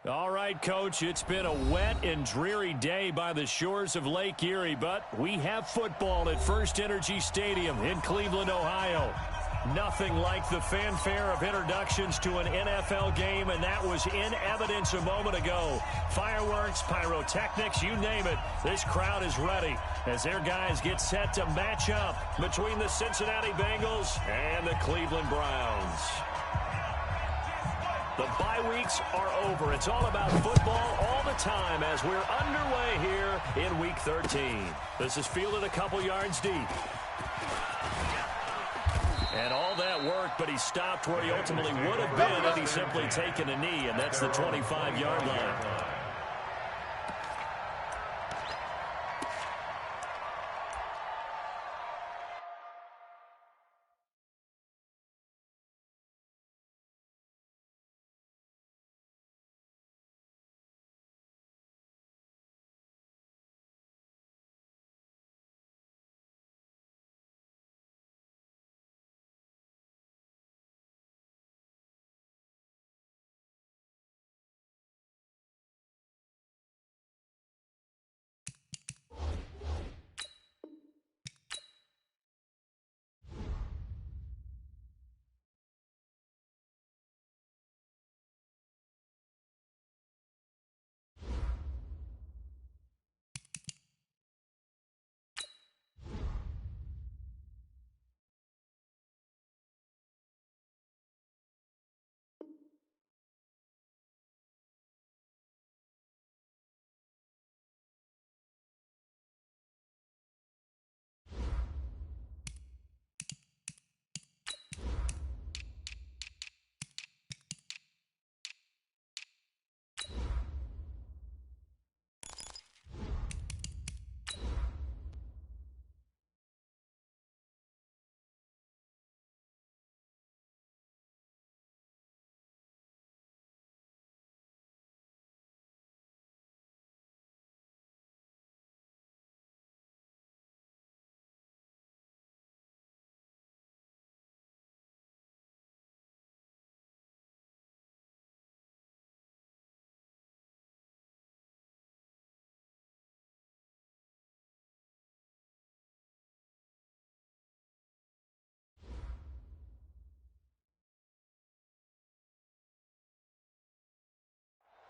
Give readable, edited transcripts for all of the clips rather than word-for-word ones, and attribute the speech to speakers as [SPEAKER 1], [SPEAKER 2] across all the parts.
[SPEAKER 1] All right, Coach, it's been a wet and dreary day by the shores of Lake Erie, but we have football at First Energy Stadium in Cleveland, Ohio. Nothing like the fanfare of introductions to an NFL game, and that was in evidence a moment ago. Fireworks, pyrotechnics, you name it. This crowd is ready as their guys get set to match up between the Cincinnati Bengals and the Cleveland Browns. The bye weeks are over. It's all about football all the time as we're underway here in Week 13. This is fielded a couple yards deep. And all that work, but he stopped where he ultimately would have been had he simply taken a knee, and that's the 25-yard line.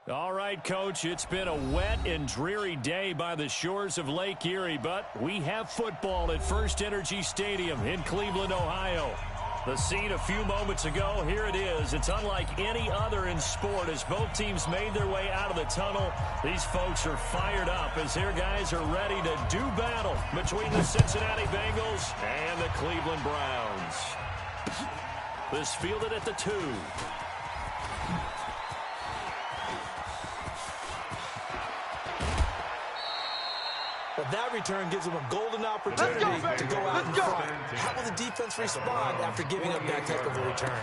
[SPEAKER 1] All right, Coach, it's been a wet and dreary day by the shores of Lake Erie, but we have football at First Energy Stadium in Cleveland, Ohio. The scene a few moments ago, here it is. It's unlike any other in sport as both teams made their way out of the tunnel. These folks are fired up as their guys are ready to do battle between the Cincinnati Bengals and the Cleveland Browns. This fielded at the 2.
[SPEAKER 2] Well, that return gives them a golden opportunity to go out in front. How will the defense respond after giving up that type of a return?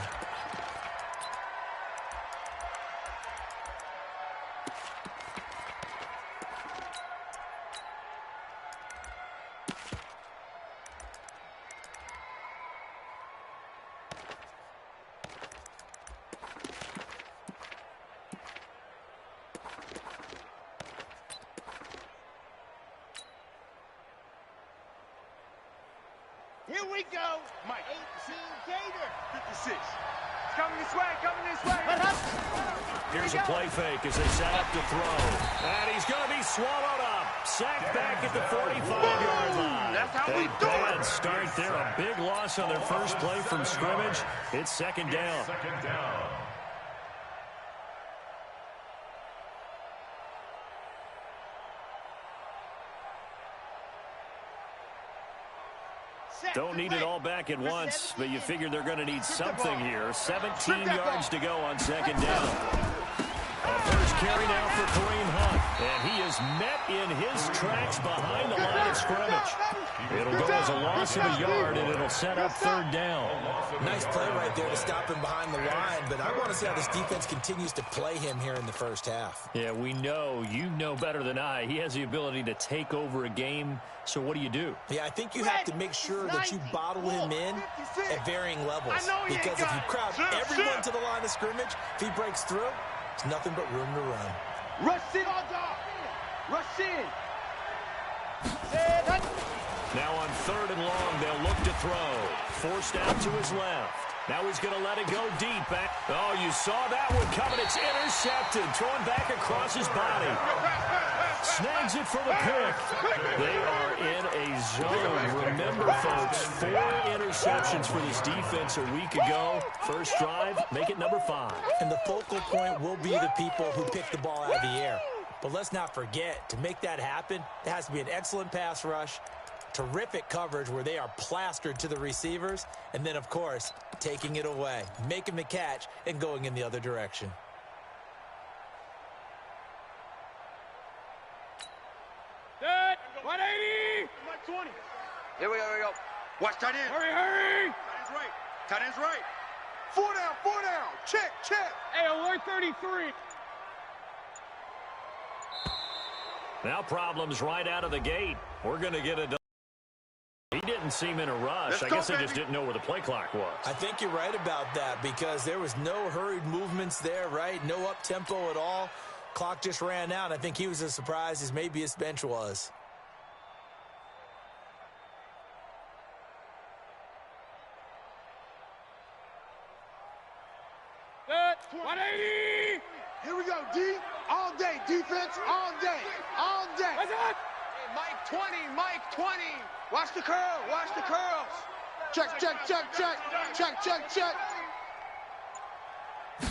[SPEAKER 3] Here we go. Mike. 18 Gator. 56. It's coming this way, coming this way.
[SPEAKER 1] Here's a play fake as they set up to throw. And he's going to be swallowed up. Sacked back at the 45-yard line.
[SPEAKER 3] That's how we do it.
[SPEAKER 1] Bad start there. A big loss on their first play from scrimmage. It's second down. Don't need it all back at once, but you figure they're going to need something here. 17 yards to go on second down. A first carry now for Kareem Hunt, and he is met in his tracks behind the line of scrimmage. It'll go as a loss of a yard, and it'll set up third down.
[SPEAKER 2] Nice play right there to stop him behind the line, but I want to see how this defense continues to play him here in the first half.
[SPEAKER 1] Yeah, we know. You know better than I. He has the ability to take over a game, so what do?
[SPEAKER 2] Yeah, I think you have to make sure that you bottle him in at varying levels, because if you crowd everyone to the line of scrimmage, if he breaks through, There's nothing but room to run.
[SPEAKER 3] Rush in, rush in.
[SPEAKER 1] Now on 3rd and long, they'll look to throw. Forced out to his left. Now he's going to let it go deep. Oh, you saw that one coming. It's intercepted. Thrown back across his body. Snags it for the pick. They are in a zone. Remember, folks, 4 interceptions for this defense a week ago. First drive, make it number 5.
[SPEAKER 2] And the focal point will be the people who pick the ball out of the air. But let's not forget, to make that happen, there has to be an excellent pass rush, terrific coverage where they are plastered to the receivers, and then, of course, taking it away, making the catch, and going in the other direction.
[SPEAKER 3] Set, 180. 20.
[SPEAKER 4] Here we go. Watch tight end.
[SPEAKER 3] Hurry.
[SPEAKER 4] Tight end's right.
[SPEAKER 3] 4 down. Check. Hey, alert 33.
[SPEAKER 1] Now problems right out of the gate. We're going to get a... He didn't seem in a rush. I guess they just didn't know where the play clock was.
[SPEAKER 2] I think you're right about that because there was no hurried movements there, right? No up-tempo at all. Clock just ran out. I think he was as surprised as maybe his bench was.
[SPEAKER 3] Set, 180. Here we go, D. All day. Defense, all day. What's that?
[SPEAKER 4] Hey, Mike 20. Watch the curls.
[SPEAKER 3] Check.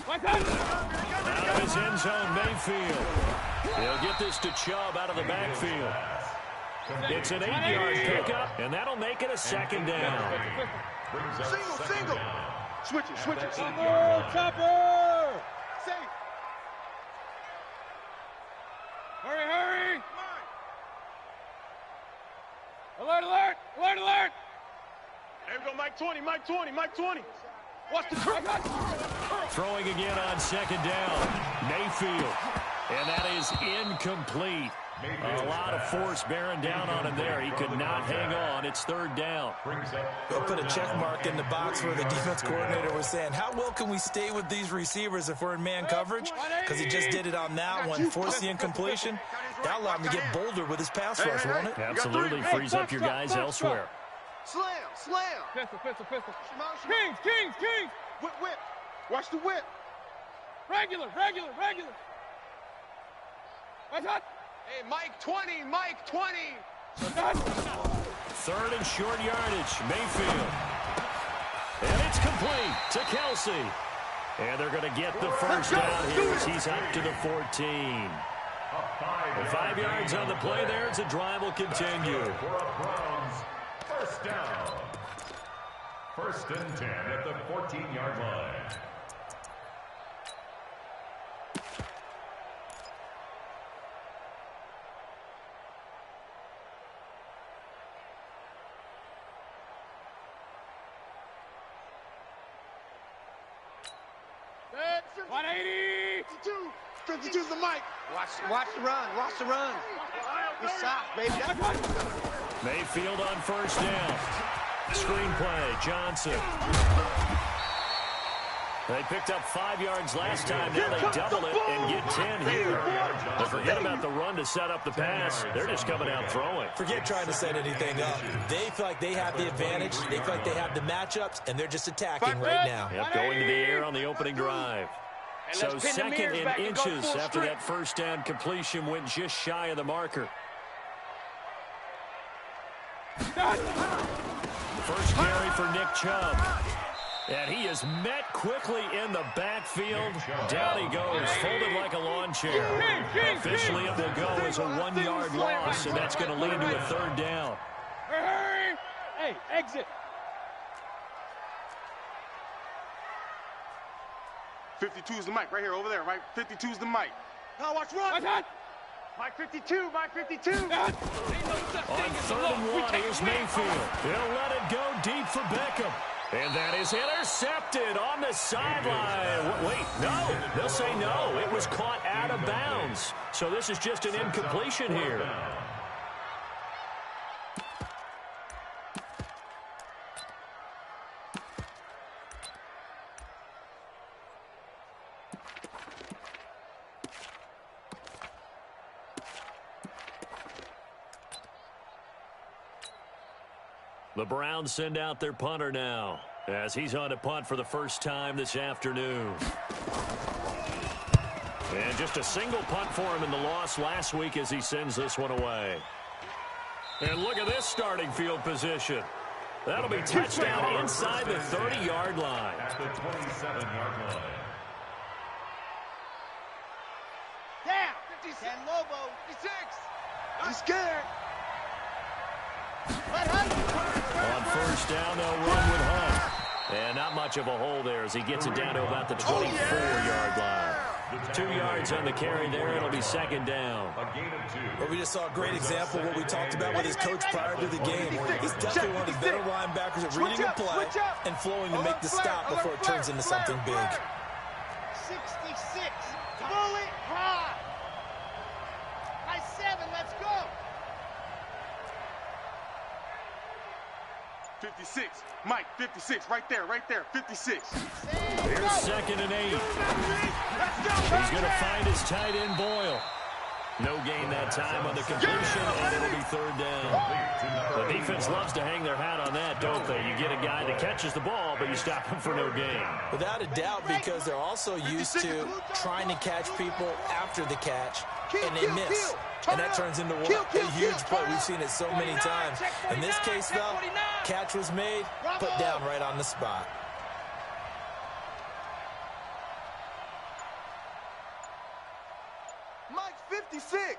[SPEAKER 1] Out of his end zone, Mayfield. He'll get this to Chubb out of the backfield. It's an 8-yard pickup, and that'll make it a 2nd down.
[SPEAKER 3] Single. Switch it.
[SPEAKER 4] Chopper.
[SPEAKER 3] Safe. Hurry. Alert. There we go, Mike 20. Watch the curl.
[SPEAKER 1] Throwing again on 2nd down. Mayfield. And that is incomplete. A lot of force bearing down on him there. He could not hang on. It's 3rd down.
[SPEAKER 2] They'll put a check mark in the box where the defense coordinator was saying, how well can we stay with these receivers if we're in man coverage? Because he just did it on that one. Force the incompletion. That allowed him to get bolder with his pass rush, won't it?
[SPEAKER 1] Absolutely frees up your guys elsewhere.
[SPEAKER 3] Slam. Pistol. Kings. Whip. Watch the whip. Regular. What's that?
[SPEAKER 4] Hey, Mike 20.
[SPEAKER 1] 3rd and short yardage. Mayfield. And it's complete to Kelsey. And they're going to get the first down here as he's up to the 14. 5 yards on the play there as the drive will continue.
[SPEAKER 5] First down. 1st and 10 at the 14-yard line.
[SPEAKER 3] Set, 180. 52's the mic.
[SPEAKER 4] Watch the run. Good shot, baby.
[SPEAKER 1] Mayfield on 1st down. Screenplay, Johnson. They picked up 5 yards last time. Now they double it and get 10 here. But forget about the run to set up the pass. They're just coming out throwing.
[SPEAKER 2] Forget trying to set anything up. They feel like they have the advantage. They feel like they have the matchups, and they're just attacking right now.
[SPEAKER 1] Yep, going to the air on the opening drive. So 2nd and inches after that 1st down completion went just shy of the marker. First carry for Nick Chubb. And he is met quickly in the backfield. Down he goes, folded like a lawn chair. Officially, it will go as a 1-yard loss, and that's going to lead to a 3rd down.
[SPEAKER 3] Hurry! Hey, exit. 52's the mic right here, over there, right? 52's the mic. Now watch run. What's that? Mike 52.
[SPEAKER 1] On 3rd and 1, here's Mayfield. He'll let it go deep for Beckham. And that is intercepted on the sideline. Wait, no. They'll say no. It was caught out of bounds. So this is just an incompletion here. The Browns send out their punter now, as he's on to punt for the first time this afternoon. And just a single punt for him in the loss last week as he sends this one away. And look at this starting field position. That'll be touchdown inside the 30-yard line.
[SPEAKER 5] At the 27-yard line.
[SPEAKER 3] Down. 56. Lobo. 56. He's scared.
[SPEAKER 1] On first down, they'll run with Hunt. And not much of a hole there as he gets it down to about the 24-yard line. 2 yards on the carry there. It'll be second down.
[SPEAKER 2] Well, we just saw a great example of what we talked about with his coach prior to the game. He's definitely one of the better linebackers at reading a play and flowing to make the stop before it turns into something big.
[SPEAKER 3] 66. Bullet high. By 7. Let's go.
[SPEAKER 6] 56. Mike, 56. Right there, 56.
[SPEAKER 1] Here's second and 8. He's going to find his tight end, Boyle. No gain that time on the completion, and it'll be third down. The defense loves to hang their hat on that, don't they? You get a guy that catches the ball, but you stop him for no gain.
[SPEAKER 2] Without a doubt, because they're also used to trying to catch people after the catch, and they miss. And that turns into a huge play. We've seen it so many times. In this case, though, catch was made, put down right on the spot.
[SPEAKER 3] Mike's 56.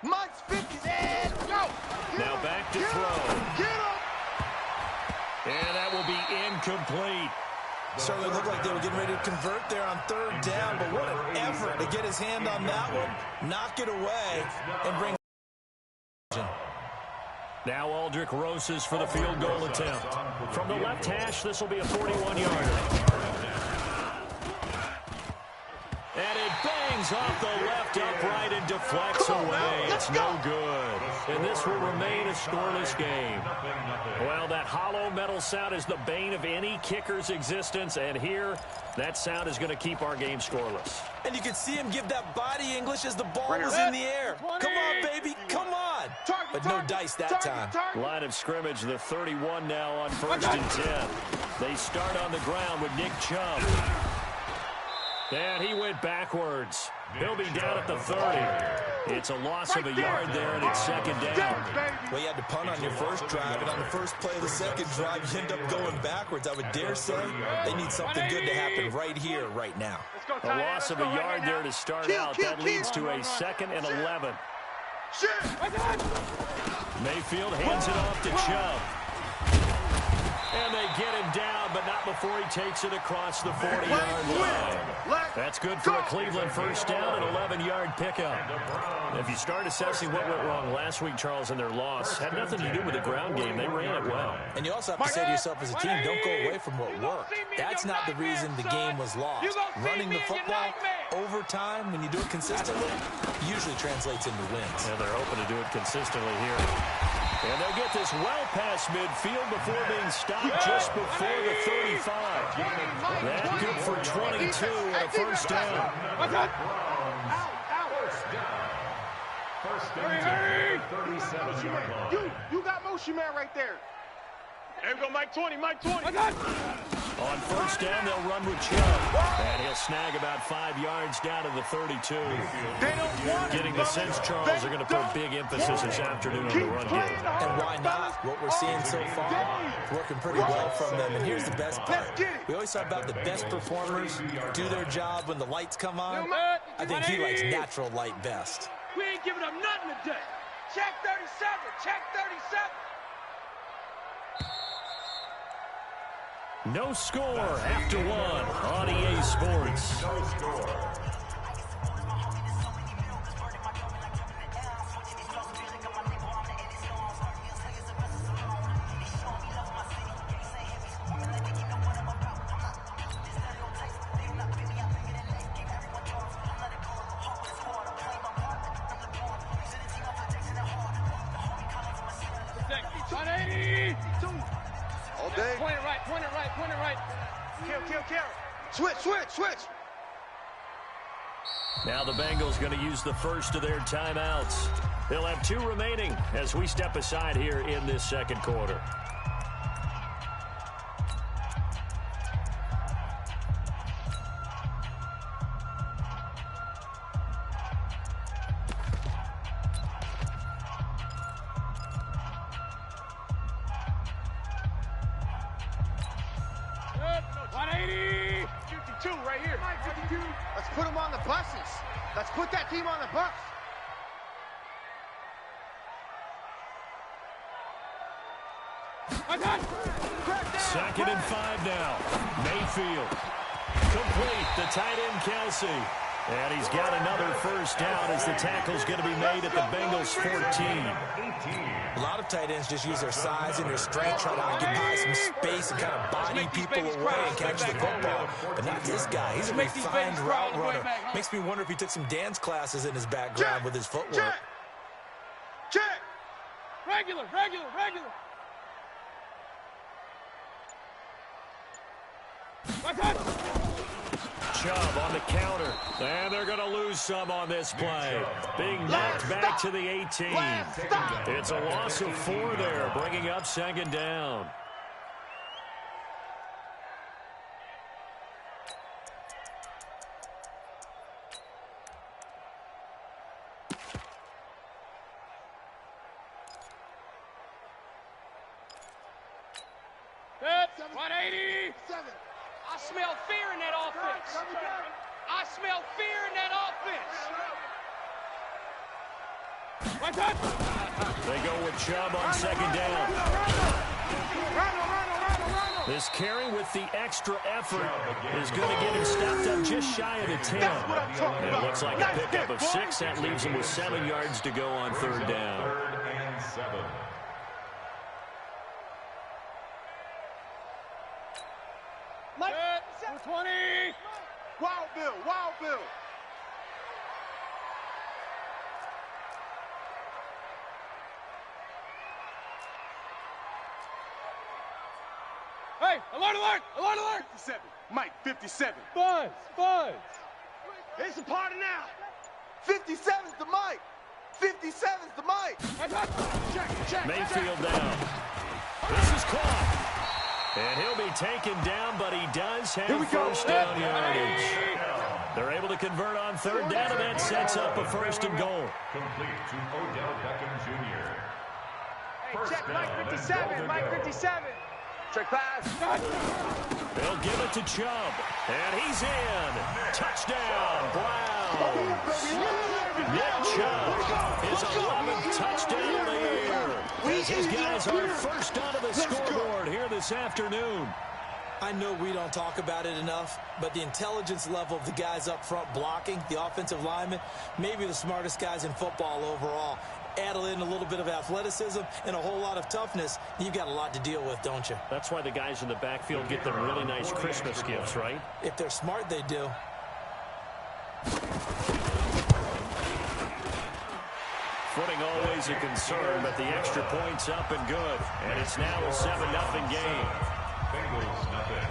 [SPEAKER 3] Mike's 56. Go.
[SPEAKER 1] Now back to throw.
[SPEAKER 3] Get him.
[SPEAKER 1] And that will be incomplete.
[SPEAKER 2] Certainly looked like they were getting ready to convert there on third down, but what an effort to get his hand on that one, knock it away, and bring.
[SPEAKER 1] Now Aldrich Rosas for the field goal attempt. From the left hash, this will be a 41-yarder. And it bangs off the left upright and deflects away. It's no good. And this will remain a scoreless game. Well, that hollow metal sound is the bane of any kicker's existence. And here, that sound is going to keep our game scoreless.
[SPEAKER 2] And you can see him give that body English as the ball was in the air. Come on, baby, come on. But no dice that time.
[SPEAKER 1] Line of scrimmage, the 31 now on first and 10. They start on the ground with Nick Chubb. And he went backwards. He'll be down at the 30. It's a loss of a yard there, and it's second down.
[SPEAKER 2] Well, you had to punt on your first drive, and on the first play of the second drive, you end up going backwards. I would dare say they need something good to happen right here, right now.
[SPEAKER 1] A loss of a yard there to start out. That leads to a 2nd and 11. Mayfield hands it off to Chubb. And they get him down, but not before he takes it across the 40-yard line. That's good for a Cleveland first down, an 11-yard pickup. If you start assessing what went wrong last week, Charles, in their loss, had nothing to do with the ground game. They ran it well.
[SPEAKER 2] And you also have to say to yourself as a team, don't go away from what worked. That's not the reason the game was lost. Running the football over time, when you do it consistently, usually translates into wins.
[SPEAKER 1] And they're hoping to do it consistently here. And they'll get this well past midfield before being stopped just before the 35. That's good for 22 and a first down.
[SPEAKER 5] First and 10, 37-yard line.
[SPEAKER 3] You got motion man right there.
[SPEAKER 6] There we go, Mike 20, Mike 20.
[SPEAKER 1] On first down, they'll run with Chubb. And he'll snag about 5 yards down to the 32. Getting the sense, Charles, they're going to put big emphasis this afternoon on the run game.
[SPEAKER 2] And why not? What we're seeing so far, working pretty well from them. And here's the best part. We always talk about the best performers do their job when the lights come on. I think he likes natural light best.
[SPEAKER 6] We ain't giving up nothing today.
[SPEAKER 3] Check 37. Check 37.
[SPEAKER 1] No score after one on EA Sports.
[SPEAKER 5] No score.
[SPEAKER 3] Point it right. Kill. Switch.
[SPEAKER 1] Now the Bengals going to use the first of their timeouts. They'll have 2 remaining as we step aside here in this second quarter.
[SPEAKER 3] 180. 52 right here. 52. Let's put them on the buses. Let's put that team on the bus.
[SPEAKER 1] Second and 5 now. Mayfield. Complete. The tight end, Kelsey. And he's got another first down as the tackle's going to be made at the Bengals 14.
[SPEAKER 2] A lot of tight ends just use their size and their strength, try to occupy some space and kind of body people away and catch the football. But not this guy. He's a refined route runner. Makes me wonder if he took some dance classes in his background with his footwork.
[SPEAKER 3] Check.
[SPEAKER 7] Regular.
[SPEAKER 1] Chubb on the counter. And they're going to lose some on this play. Being knocked back to the 18. It's a loss of 4 there, bringing up second down.
[SPEAKER 7] That's 180. I smell fear in that offense. I smell fear in that offense.
[SPEAKER 1] They go with Chubb on second down. This carry with the extra effort is going to get him stopped up just shy of the 10. And it looks like a pickup of 6. That leaves him with 7 yards to go on third down.
[SPEAKER 5] 3rd and 7.
[SPEAKER 7] Mike, 20.
[SPEAKER 3] Wild Bill.
[SPEAKER 7] Hey, alert.
[SPEAKER 6] 57. Mike, 57.
[SPEAKER 7] Buzz.
[SPEAKER 3] It's a party now. 57's the Mike. 57's the Mike. Check.
[SPEAKER 1] Mayfield down. This is caught. And he'll be taken down, but he does have first down yardage. They're able to convert on third down, and that sets up a first and goal.
[SPEAKER 5] Complete to Odell Beckham Jr.
[SPEAKER 3] Hey, check Mike 57. Check pass.
[SPEAKER 1] They'll give it to Chubb, and he's in. Touchdown, Browns. Nick Chubb, his 11th touchdown of the year. As his guys are first onto the scoreboard here this afternoon.
[SPEAKER 2] I know we don't talk about it enough, but the intelligence level of the guys up front blocking, the offensive linemen, maybe the smartest guys in football overall. Add in a little bit of athleticism and a whole lot of toughness, you've got a lot to deal with, don't you?
[SPEAKER 1] That's why the guys in the backfield get them really nice Christmas gifts, right?
[SPEAKER 2] If they're smart, they do.
[SPEAKER 1] Footing always a concern, but the extra point's up and good. And it's now a 7-0 game.
[SPEAKER 5] Bengals nothing.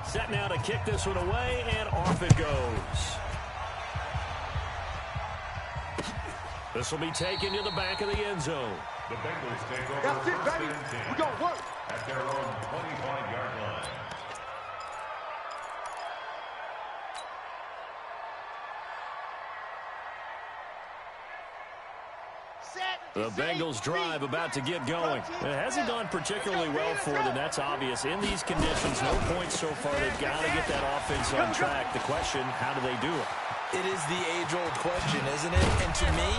[SPEAKER 1] Set now to kick this one away, and off it goes. This will be taken to the back of the end zone.
[SPEAKER 5] The Bengals take over.
[SPEAKER 3] That's it, baby. We're going to work.
[SPEAKER 5] At their own 25-yard line.
[SPEAKER 1] The Bengals drive about to get going. It hasn't gone particularly well for them. That's obvious. In these conditions, no points so far. They've got to get that offense on track. The question, how do they do it?
[SPEAKER 2] It is the age-old question, isn't it? And to me,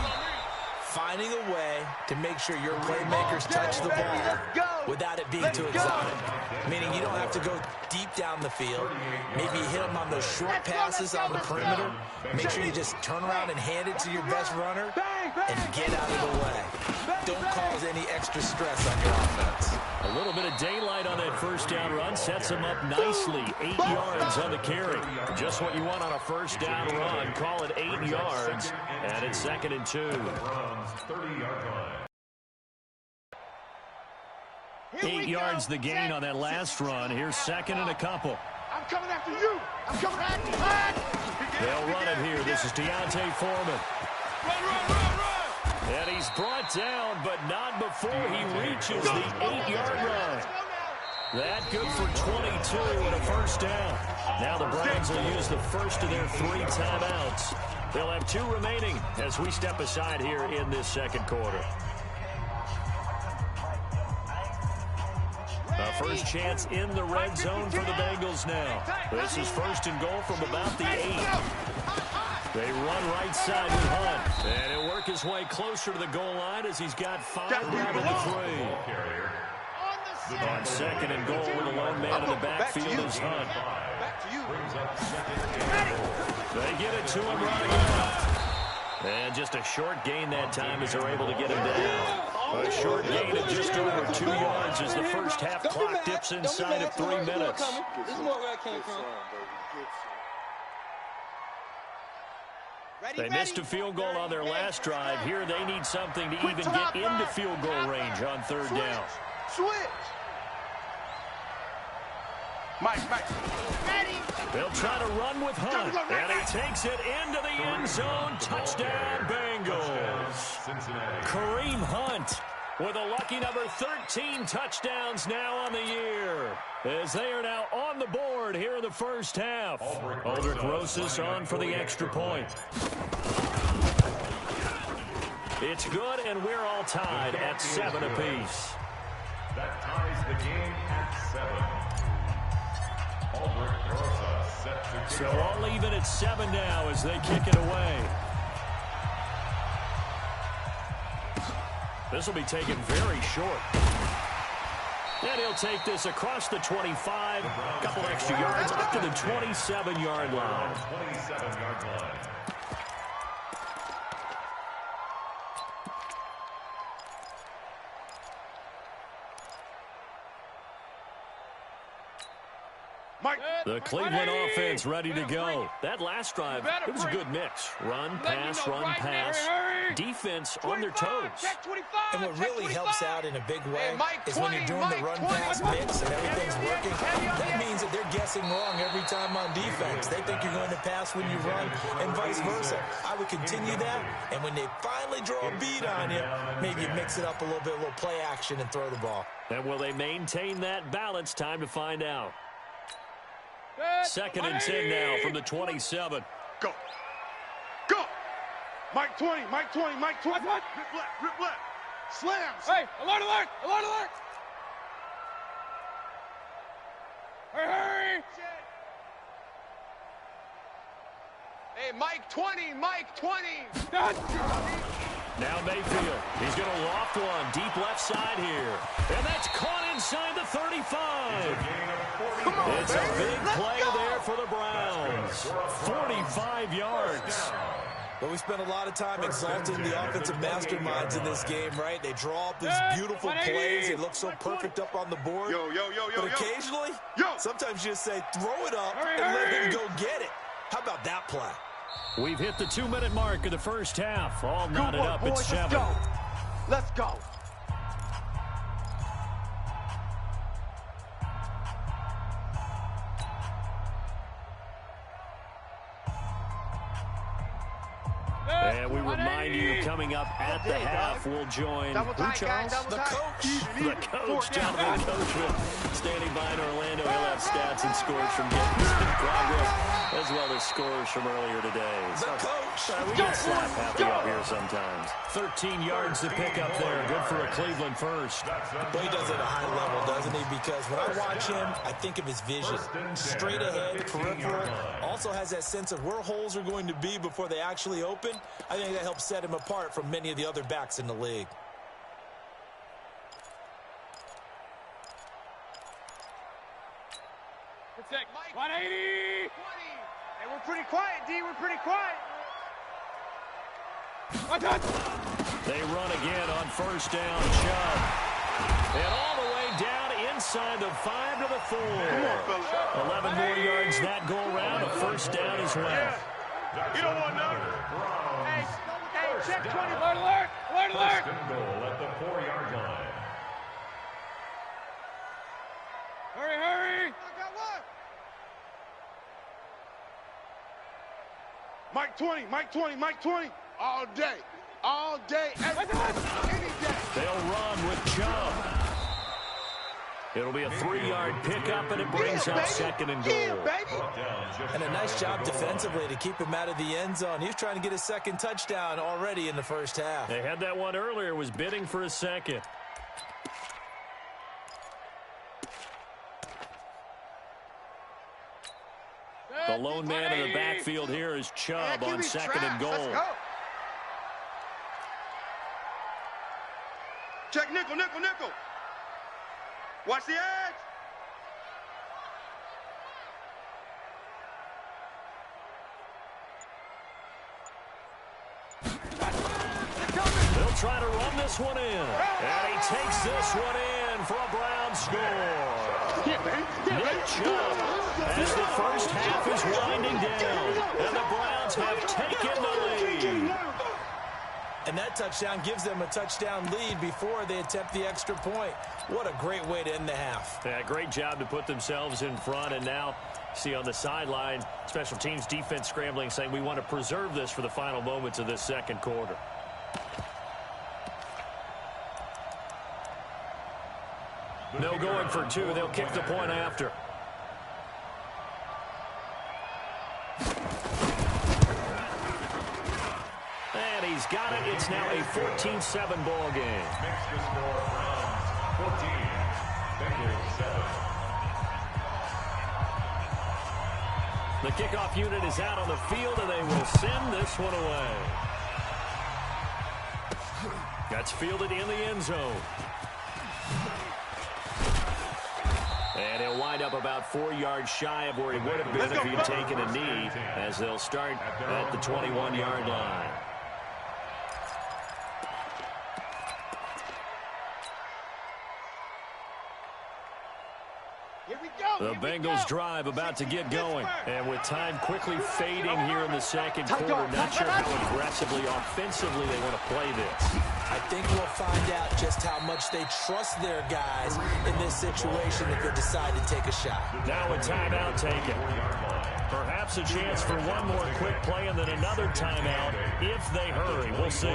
[SPEAKER 2] finding a way to make sure your playmakers touch the ball without it being too exotic. Meaning you don't have to go deep down the field. Maybe hit them on those short passes on the perimeter. Make sure you just turn around and hand it to your best runner and get out of the way. Don't cause any extra stress on your offense.
[SPEAKER 1] A little bit of daylight on that first down run sets them up nicely. 8 yards on the carry. Just what you want on a first down run. Call it 8 yards. And it's 2nd and 2.
[SPEAKER 5] 30-yard line.
[SPEAKER 1] 8 yards the gain on that last run. Here's 2nd and a couple.
[SPEAKER 3] I'm coming after you. I'm coming after you.
[SPEAKER 1] They'll run it here. This is Deontay Foreman.
[SPEAKER 7] Run.
[SPEAKER 1] And he's brought down, but not before he reaches the 8-yard line. That good for 22 and a first down. Now the Browns will use the first of their 3 timeouts. They'll have 2 remaining as we step aside here in this second quarter. First chance in the red zone for the Bengals now. This is first and goal from about the 8. They run right side with Hunt. And he'll work his way closer to the goal line as he's got 5 down to the 3. On second and goal with a lone man in the backfield is Hunt. They get it to him running. And just a short gain that time as they're able to get him down. A short gain of just over 2 yards as the first half clock dips inside of 3 minutes.
[SPEAKER 7] This is more where I came from.
[SPEAKER 1] They missed a field goal on their last drive. Here they need something to even get into field goal range on 3rd down.
[SPEAKER 3] Switch.
[SPEAKER 6] Mike.
[SPEAKER 1] They'll try to run with Hunt. And he takes it into the end zone. Touchdown, Bengals. Kareem Hunt with a lucky number 13 touchdowns now on the year, as they are now on the board here in the first half. Aldrich Rosas on for the extra point. It's good, and we're all tied at 7 apiece.
[SPEAKER 5] That ties the game at 7. Aldrich Rosas set to
[SPEAKER 1] So all even at 7 now as they kick it away. This will be taken very short. And he'll take this across the 25, a couple extra yards up to the 27-yard line.
[SPEAKER 5] 27-yard line.
[SPEAKER 1] The Cleveland offense ready to go. That last drive, it was a good mix. Run, pass, defense on their toes.
[SPEAKER 2] And what really helps out in a big way is when you're doing the run-pass mix and everything's working, that means that they're guessing wrong every time on defense. They think you're going to pass when you run and vice versa. I would continue that, and when they finally draw a beat on you, maybe you mix it up a little bit, a little play action, and throw the ball.
[SPEAKER 1] And will they maintain that balance? Time to find out. 2nd and 10 now from the 27.
[SPEAKER 6] Go. Mike 20. Rip left. Slams.
[SPEAKER 7] Hey, alert. Hurry. Hey, Mike 20.
[SPEAKER 1] Now Mayfield. He's going to loft one deep left side here. And that's caught inside the 35. It's a big play there for the Browns. 45 yards.
[SPEAKER 2] But we spent a lot of time exalting the offensive masterminds in this game, right? They draw up these beautiful plays. They look so perfect up on the board. But occasionally, sometimes you just say, throw it up and let him go get it. How about that play?
[SPEAKER 1] We've hit the 2-minute mark of the first half. All knotted up at 7.
[SPEAKER 3] Let's go.
[SPEAKER 1] And we remind you, coming up at the half, we'll join who, Charles?
[SPEAKER 2] The coach.
[SPEAKER 1] The coach, Jonathan Coachman, standing by in Orlando. He'll have stats and scores from games in progress, as well as scores from earlier today.
[SPEAKER 2] The coach.
[SPEAKER 1] We get Slap happy up here sometimes. 13 yards to pick up there. Good for a Cleveland first.
[SPEAKER 2] But he does it at a high level, doesn't he? Because when I watch him, I think of his vision. Straight ahead, peripheral. Also has that sense of where holes are going to be before they actually open. I think that helps set him apart from many of the other backs in the league.
[SPEAKER 7] Protect. 180.
[SPEAKER 4] Hey, we're pretty quiet, D. We're pretty quiet.
[SPEAKER 1] They run again on first down. Chubb. And all the way down inside the 5 to the 4. 11 more yards that go around. A first down as well.
[SPEAKER 6] You don't want none.
[SPEAKER 7] Hey, check 20. Alert.
[SPEAKER 5] First and goal at the 4-yard line.
[SPEAKER 7] Hurry.
[SPEAKER 6] Mike 20. All day.
[SPEAKER 3] all day, every any day.
[SPEAKER 1] They'll run with Chubb. It'll be a 3-yard pickup, and it brings up second and goal.
[SPEAKER 2] And a nice job defensively to keep him out of the end zone. He was trying to get his second touchdown already in the first half.
[SPEAKER 1] They had that one earlier, was bidding for a second. The lone man in the backfield here is Chubb on second and goal.
[SPEAKER 6] Check nickel, nickel, nickel. Watch the edge.
[SPEAKER 1] They'll try to run this one in. And he takes this one in for a Brown score. Nick Chubb, as the first half is winding down, and the Browns have taken the lead.
[SPEAKER 2] And that touchdown gives them a touchdown lead before they attempt the extra point. What a great way to end the half.
[SPEAKER 1] Yeah, great job to put themselves in front. And now, see on the sideline, special teams defense scrambling, saying we want to preserve this for the final moments of this second quarter. No going for two. They'll kick the point after. And he's got it. It's now a 14-7 ball game.
[SPEAKER 5] Makes the score Browns 14, Bengals 7.
[SPEAKER 1] The kickoff unit is out on the field, and they will send this one away. That's fielded in the end zone. And he'll wind up about 4 yards shy of where he would have been if he'd taken a knee, as they'll start at the 21-yard line. The Bengals drive about to get going. And with time quickly fading here in the second quarter, not sure how aggressively, offensively they want to play this.
[SPEAKER 2] I think we'll find out just how much they trust their guys in this situation if they decide to take a shot.
[SPEAKER 1] Now a timeout taken. Perhaps a chance for one more quick play and then another timeout if they hurry. We'll see.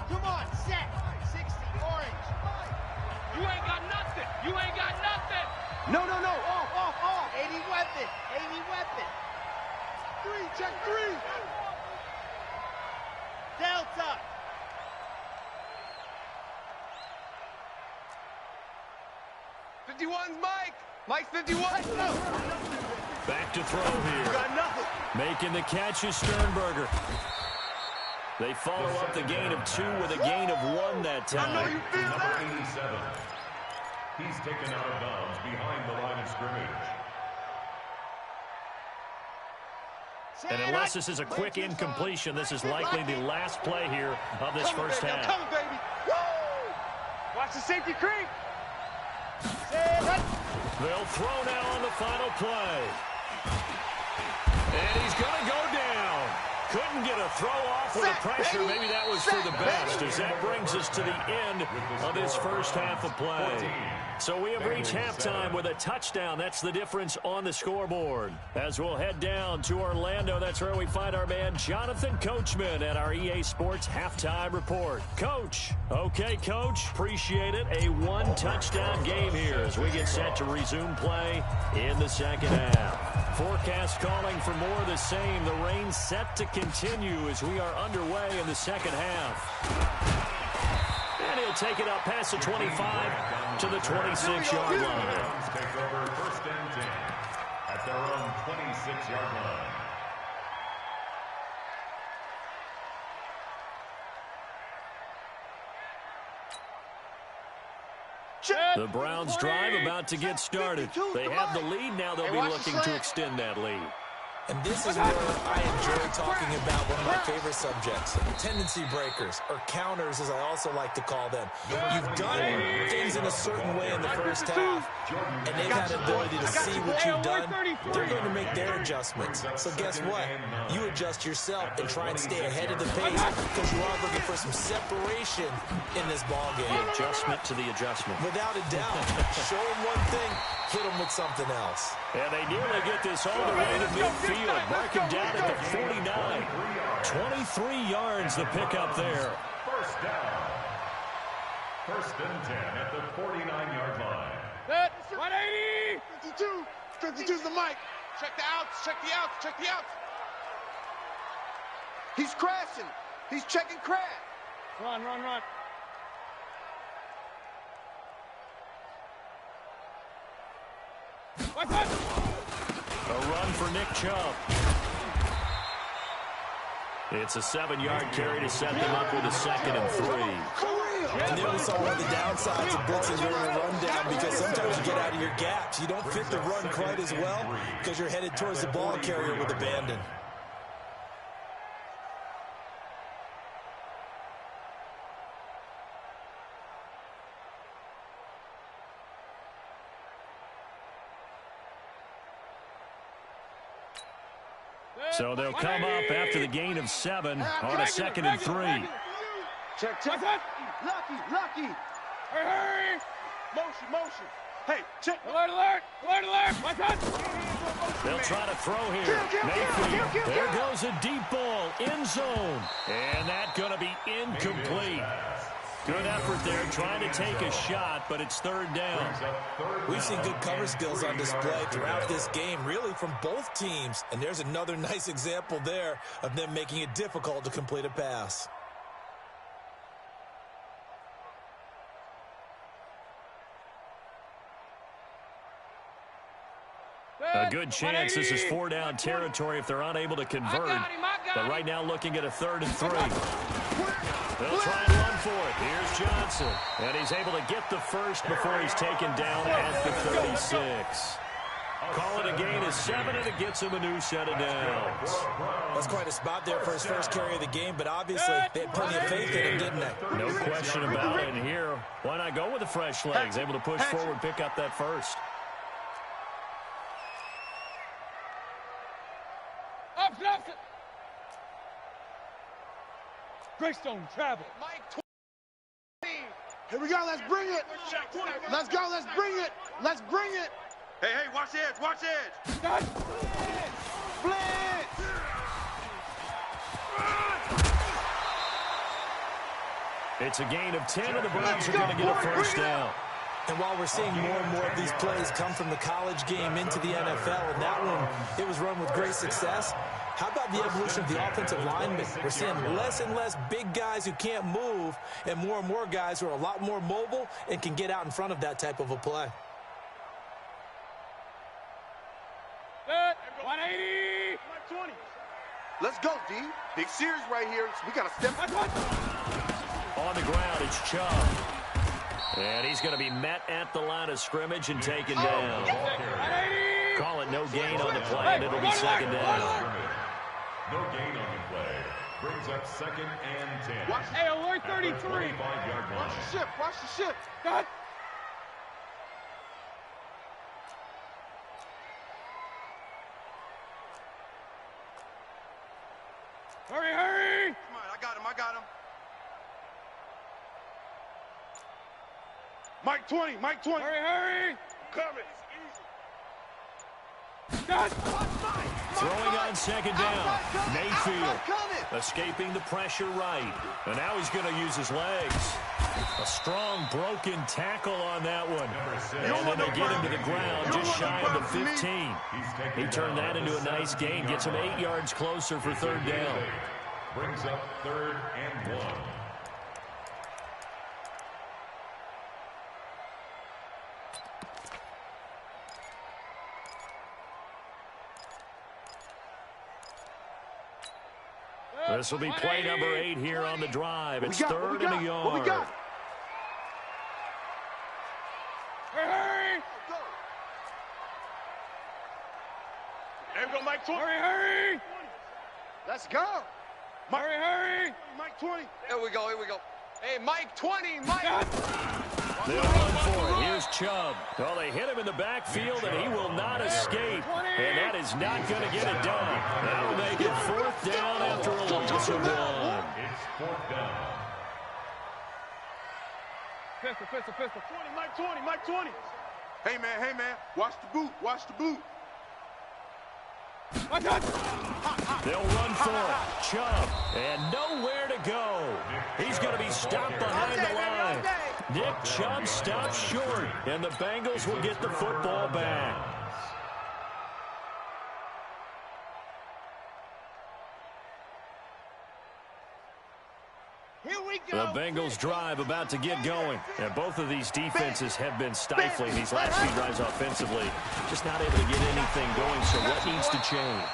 [SPEAKER 3] Come on, set. 60, orange.
[SPEAKER 7] You ain't got nothing. You ain't got nothing.
[SPEAKER 3] No. Off. 80 weapon. 80 weapon. 3, check 3. Delta.
[SPEAKER 6] Mike's 51.
[SPEAKER 1] Back to throw here.
[SPEAKER 3] Got nothing.
[SPEAKER 1] Making the catch is Sternberger. They follow up the gain of 2 with a gain of 1 that time.
[SPEAKER 6] I know you feel
[SPEAKER 5] Number
[SPEAKER 6] that.
[SPEAKER 5] 87. He's taken out of bounds behind the line of scrimmage.
[SPEAKER 1] And unless this is a quick incompletion, this is likely the last play here of this first half.
[SPEAKER 3] Come on, baby. Woo!
[SPEAKER 6] Watch the safety creep.
[SPEAKER 1] They'll throw now on the final play. And he's going to go down. Couldn't get a throw off with the pressure. Maybe that was for the best, as that brings us to the end of this first half of play. So we have reached halftime with a touchdown. That's the difference on the scoreboard. As we'll head down to Orlando, that's where we find our man Jonathan Coachman at our EA Sports Halftime Report. Coach. Okay, Coach. Appreciate it. A 1-touchdown game here as we get set to resume play in the second half. Forecast calling for more of the same. The rain set to continue as we are underway in the second half. And he'll take it up past the 25 to the 26-yard line.
[SPEAKER 5] Browns take over first and 10 at their own 26-yard line.
[SPEAKER 1] The Browns drive about to get started. They have the lead. Now they'll be looking to extend that lead.
[SPEAKER 2] And this is where I enjoy talking about one of my favorite subjects, tendency breakers, or counters as I also like to call them. You've done things in a certain way in the first half, and they've had the ability to see what you've done. They're going to make their adjustments. So guess what? You adjust yourself and try and stay ahead of the pace because you are looking for some separation in this ballgame.
[SPEAKER 1] The adjustment to the adjustment.
[SPEAKER 2] Without a doubt. Show them one thing, hit them with something else.
[SPEAKER 1] And they nearly get this all the way to midfield. Mark him down at the 49. 23 yards the pickup there.
[SPEAKER 5] First down. First and 10 at the 49-yard line.
[SPEAKER 7] Set. 180.
[SPEAKER 3] 52. 52's the mic.
[SPEAKER 6] Check the outs, check the outs, check the outs.
[SPEAKER 4] He's crashing. He's checking crash.
[SPEAKER 7] Run. What's that?
[SPEAKER 1] A run for Nick Chubb. It's a 7-yard carry to set them up with a 2nd and 3.
[SPEAKER 2] And there we saw one of the downsides of blitzing during a rundown, because sometimes you get out of your gaps. You don't fit the run quite as well because you're headed towards the ball carrier with abandon.
[SPEAKER 1] So they'll come up after the gain of 7 on a 2nd and 3.
[SPEAKER 4] Check. Lucky.
[SPEAKER 7] Hurry.
[SPEAKER 6] Motion. Hey, check.
[SPEAKER 7] Alert. What's that?
[SPEAKER 1] They'll try to throw here. Mayfield. There goes a deep ball. End zone. And that's going to be incomplete. Good effort there, trying to take a shot, but it's 3rd down.
[SPEAKER 2] We've seen good cover skills on display throughout this game, really from both teams. And there's another nice example there of them making it difficult to complete a pass.
[SPEAKER 1] A good chance this is 4-down territory if they're unable to convert. But right now looking at a 3rd and 3. They'll try and run for it. Here's Johnson. And he's able to get the first before he's taken down at the 36. Call it a gain of 7, and it gets him a new set of downs.
[SPEAKER 2] That's quite a spot there for his first carry of the game, but obviously they had plenty of faith in him, didn't they?
[SPEAKER 1] No question about it. And here, why not go with the fresh legs? Able to push forward, pick up that first.
[SPEAKER 7] Up. Greystone travel.
[SPEAKER 6] Mike 20.
[SPEAKER 3] Here we go. Let's bring it. Let's go. Let's bring it.
[SPEAKER 6] Hey, watch the edge.
[SPEAKER 3] Blitz.
[SPEAKER 1] It's a gain of 10, and the Browns are going to get a first down.
[SPEAKER 2] And while we're seeing more and more of these plays come from the college game into the NFL, and that one, it was run with great success, how about the evolution of the offensive linemen? We're seeing less and less big guys who can't move, and more guys who are a lot more mobile and can get out in front of that type of a play.
[SPEAKER 7] 180.
[SPEAKER 6] 20. Let's go, D. Big series right here. We got to step.
[SPEAKER 1] On the ground, it's Chubb. And he's going to be met at the line of scrimmage and taken down. Call it no gain on the play, and it'll be 2nd down.
[SPEAKER 5] No gain on the play. Brings up 2nd and 10.
[SPEAKER 7] Hey, alert 33.
[SPEAKER 5] 25-yard line.
[SPEAKER 3] Watch the ship.
[SPEAKER 7] Cut. Hurry.
[SPEAKER 6] Come on, I got him. Mike 20.
[SPEAKER 7] Hurry.
[SPEAKER 6] Coming.
[SPEAKER 7] Cut.
[SPEAKER 1] Throwing on 2nd down. Mayfield escaping the pressure right. And now he's going to use his legs. A strong broken tackle on that one. And then they get him to the ground just shy of the 15. He turned that into a nice gain. Gets him 8 yards closer for 3rd down.
[SPEAKER 5] Brings up 3rd and 1.
[SPEAKER 1] This will be play number 8 here on the drive. It's 3rd and a yard.
[SPEAKER 3] What we got?
[SPEAKER 7] Hurry.
[SPEAKER 6] There we go, Mike 20.
[SPEAKER 7] Hurry.
[SPEAKER 3] Let's go.
[SPEAKER 7] Hurry.
[SPEAKER 6] Mike 20.
[SPEAKER 4] Here we go.
[SPEAKER 7] Hey, Mike 20. Mike.
[SPEAKER 1] They'll run for it. Here's Chubb. Well, they hit him in the backfield, and he will not escape. And that is not going to get it done. That'll make it 4th down after a loss of 1.
[SPEAKER 5] It's 4th down.
[SPEAKER 7] Pistol.
[SPEAKER 6] 20, Mike 20. Hey, man. Watch the boot.
[SPEAKER 1] They'll run for it. Chubb, and nowhere to go. He's going to be stopped behind the line. Nick Chubb stopped short, and the Bengals will get the football back. The Bengals drive about to get going. And both of these defenses have been stifling these last few drives offensively. Just not able to get anything going, so what needs to change?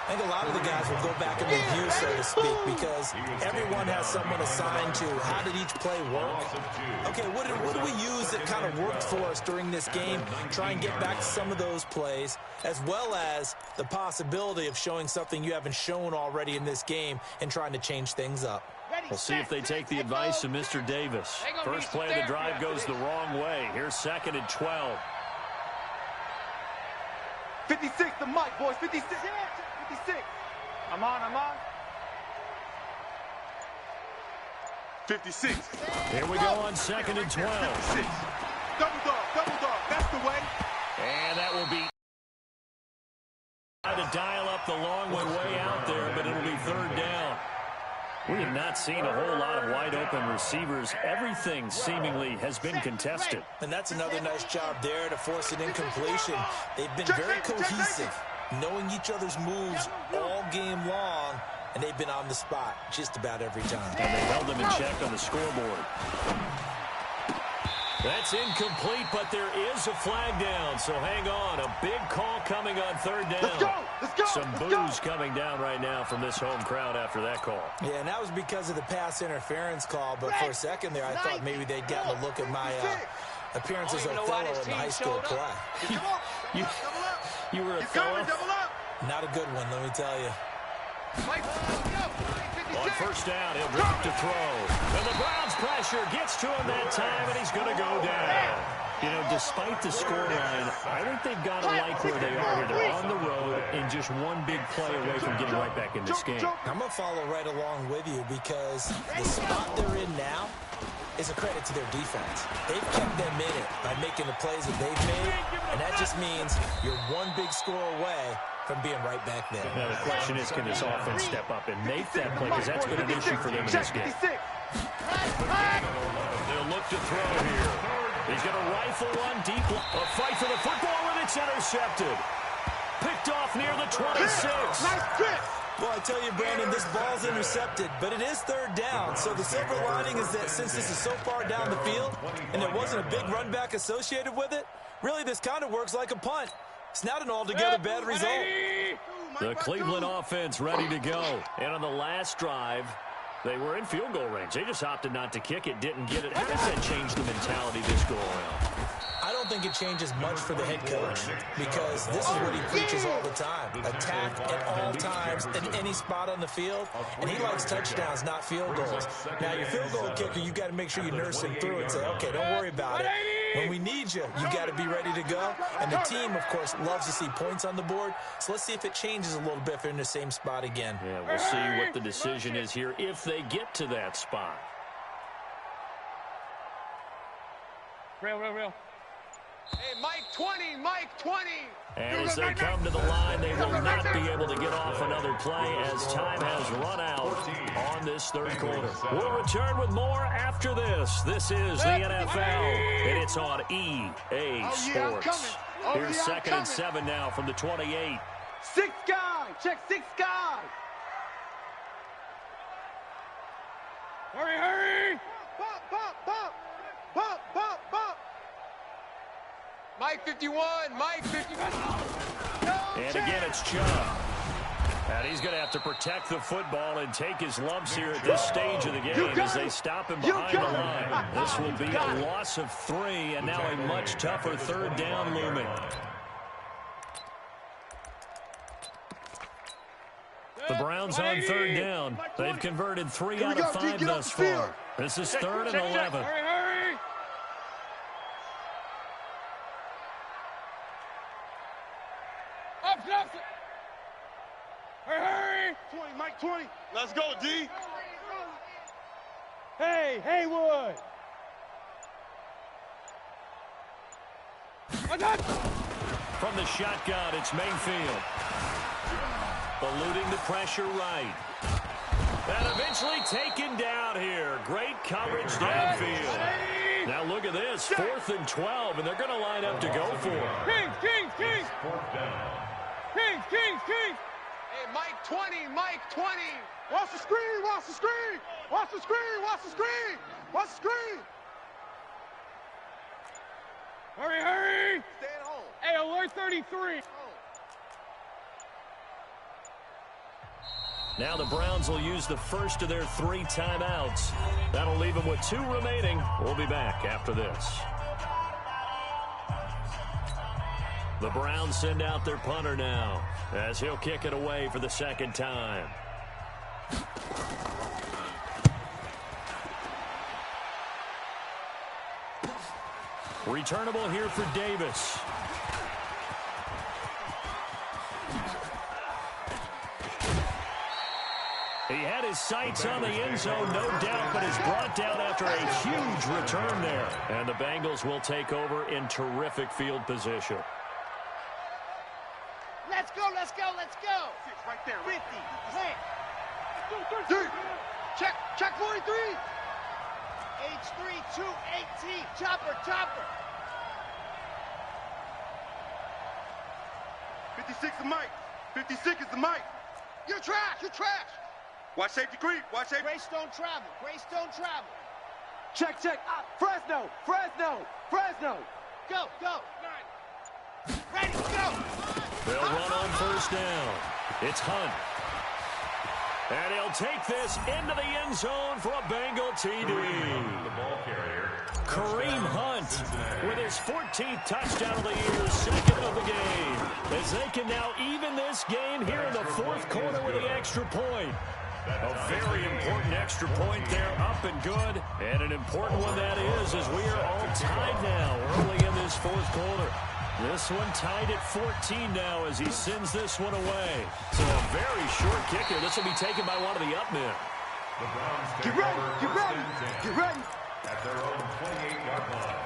[SPEAKER 2] I think a lot of the guys will go back and review, so to speak, because everyone has someone assigned to how did each play work. Okay, what do we use that kind of worked for us during this game? Try and get back to some of those plays, as well as the possibility of showing something you haven't shown already in this game and trying to change things up.
[SPEAKER 1] We'll see if they take the advice of Mr. Davis. First play of the drive goes the wrong way. Here's 2nd and 12.
[SPEAKER 6] 56, the mic, boys. 56. 56. I'm on. 56.
[SPEAKER 1] Here we go on 2nd and 12.
[SPEAKER 6] 56. Double dog. That's the way.
[SPEAKER 1] And that will be to dial up the long way out there, but it'll be 3rd down. We have not seen a whole lot of wide-open receivers. Everything seemingly has been contested.
[SPEAKER 2] And that's another nice job there to force an incompletion. They've been very cohesive, knowing each other's moves all game long, and they've been on the spot just about every time.
[SPEAKER 1] And they held them in check on the scoreboard. That's incomplete, but there is a flag down, so hang on. A big call coming on 3rd down.
[SPEAKER 6] Let's go.
[SPEAKER 1] Some boos coming down right now from this home crowd after that call.
[SPEAKER 2] Yeah, and that was because of the pass interference call, but for a second there, I thought maybe they'd gotten a look at my appearance as a fellow in high school play.
[SPEAKER 1] You were a fellow?
[SPEAKER 2] Not a good one, let me tell you.
[SPEAKER 1] On 1st down, he'll drop to throw. And the Browns pressure gets to him that time, and he's going to go down. You know, despite the scoreline, I think they've got to like where they are here. They're on the road and just one big play away from getting right back in this game.
[SPEAKER 2] I'm going to follow right along with you because the spot they're in now is a credit to their defense. They've kept them in it by making the plays that they've made, and that just means you're one big score away from being right back there.
[SPEAKER 1] Now, the question is, can this offense step up and make that play? Because that's been an issue for them in this game. They'll look to throw here. He's going to rifle one deep. A fight for the football, and it's intercepted. Picked off near the 26.
[SPEAKER 2] Well, I tell you, Brandon, this ball's intercepted, but it is 3rd down. So the silver lining is that since this is so far down the field and there wasn't a big run back associated with it, really this kind of works like a punt. It's not an altogether bad result.
[SPEAKER 1] The Cleveland offense ready to go. And on the last drive, they were in field goal range. They just opted not to kick it, didn't get it. How does that change the mentality this go around?
[SPEAKER 2] I don't think it changes much for the head coach because this is what he preaches all the time. Attack at all times in any spot on the field, and he likes touchdowns, not field goals. Now, your field goal kicker, you've got to make sure you nurse him through and say, okay, don't worry about it. When we need you, you got to be ready to go. And the team, of course, loves to see points on the board. So let's see if it changes a little bit if they're in the same spot again.
[SPEAKER 1] Yeah, we'll see what the decision is here if they get to that spot.
[SPEAKER 7] Real. Hey, Mike 20.
[SPEAKER 1] And as they come to the line, they will not be able to get off another play as time has run out on this 3rd quarter. We'll return with more after this. This is the NFL, and it's on EA Sports. Here's 2nd and 7 now from the 28.
[SPEAKER 6] 6 guys. Check 6 guys.
[SPEAKER 7] Hurry.
[SPEAKER 6] Bump.
[SPEAKER 7] Mike 51.
[SPEAKER 1] And again, it's Chubb. And he's going to have to protect the football and take his lumps here at this stage of the game as they stop him behind the line. This will be a loss of 3, and now a much tougher 3rd down looming. The Browns on 3rd down. They've converted 3 out of 5 thus far. This is 3rd and 11.
[SPEAKER 7] Hurry. Up. Hurry.
[SPEAKER 6] 20, Mike 20. Let's go, D.
[SPEAKER 3] Hey, Haywood.
[SPEAKER 1] From the shotgun, it's Mayfield. eluding the pressure right. And eventually taken down here. Great coverage downfield. Now look at this, 4th and 12, and they're going to line up to go for it.
[SPEAKER 3] Kings. Kings.
[SPEAKER 7] Hey, Mike 20, Mike 20.
[SPEAKER 3] Watch the screen. Watch the screen. Watch the screen. Watch the screen. Watch the screen.
[SPEAKER 7] Hurry.
[SPEAKER 6] Stay at home.
[SPEAKER 7] Hey, alert 33.
[SPEAKER 1] Now the Browns will use the first of their 3 timeouts. That'll leave them with 2 remaining. We'll be back after this. The Browns send out their punter now as he'll kick it away for the 2nd time. Returnable here for Davis. He had his sights on the end zone, no doubt, but is brought down after a huge return there. And the Bengals will take over in terrific field position.
[SPEAKER 3] Let's go.
[SPEAKER 6] Right there.
[SPEAKER 3] 50. Hey. Check 43. H3218. Chopper.
[SPEAKER 6] 56 is Mike. 56 is the Mike.
[SPEAKER 3] You're trash.
[SPEAKER 6] Watch safety creep. Watch safety.
[SPEAKER 3] Grace don't travel.
[SPEAKER 4] Check. Fresno.
[SPEAKER 3] Go. Ready, go.
[SPEAKER 1] They'll run on 1st down. It's Hunt. And he'll take this into the end zone for a Bengal TD.
[SPEAKER 5] The ball carrier.
[SPEAKER 1] Kareem Hunt with his 14th touchdown of the year, 2nd of the game. As they can now even this game here in the 4th quarter with the extra point. A very important extra point there, up and good. And an important one that is, as we are all tied now early in this 4th quarter. This one tied at 14 now as he sends this one away. So a very short kicker. This will be taken by one of the up men.
[SPEAKER 5] The Browns
[SPEAKER 3] Get ready.
[SPEAKER 5] at their own 28-yard line.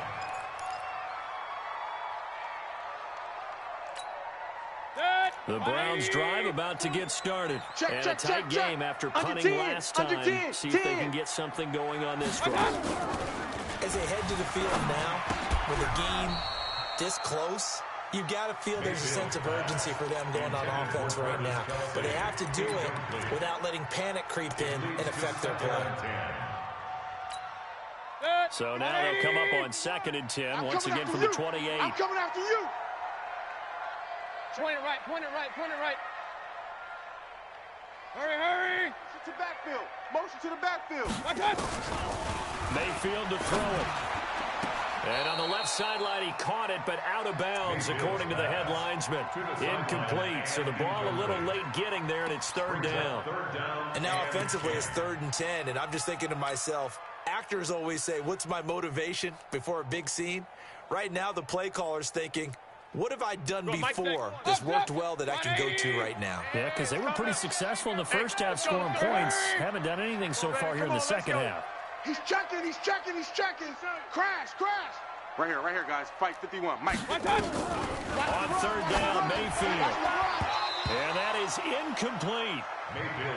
[SPEAKER 1] The Browns drive about to get started. And a tight game after punting last time. See if they can get something going on this drive.
[SPEAKER 2] As they head to the field now, with the game this close, you've got to feel there's a sense of urgency for them going on offense right now. But they have to do it without letting panic creep in and affect their play.
[SPEAKER 1] So now they'll come up on 2nd and 10, once again from the 28.
[SPEAKER 3] I'm coming after you.
[SPEAKER 7] Point it right. Hurry.
[SPEAKER 6] To backfield. Motion to the backfield.
[SPEAKER 1] Mayfield to throw it. And on the left sideline, he caught it, but out of bounds, according to the head linesman. Incomplete, so the ball a little late getting there, and it's 3rd down.
[SPEAKER 2] And now offensively, it's 3rd and 10, and I'm just thinking to myself, actors always say, what's my motivation before a big scene? Right now, the play caller's thinking, what have I done before that's worked well that I can go to right now?
[SPEAKER 1] Yeah, because they were pretty successful in the first half scoring points. Haven't done anything so far here in the second half.
[SPEAKER 3] He's checking. Crash.
[SPEAKER 6] Right here, guys. Fight 51. Mike.
[SPEAKER 1] On 3rd down, Mayfield. And that is incomplete.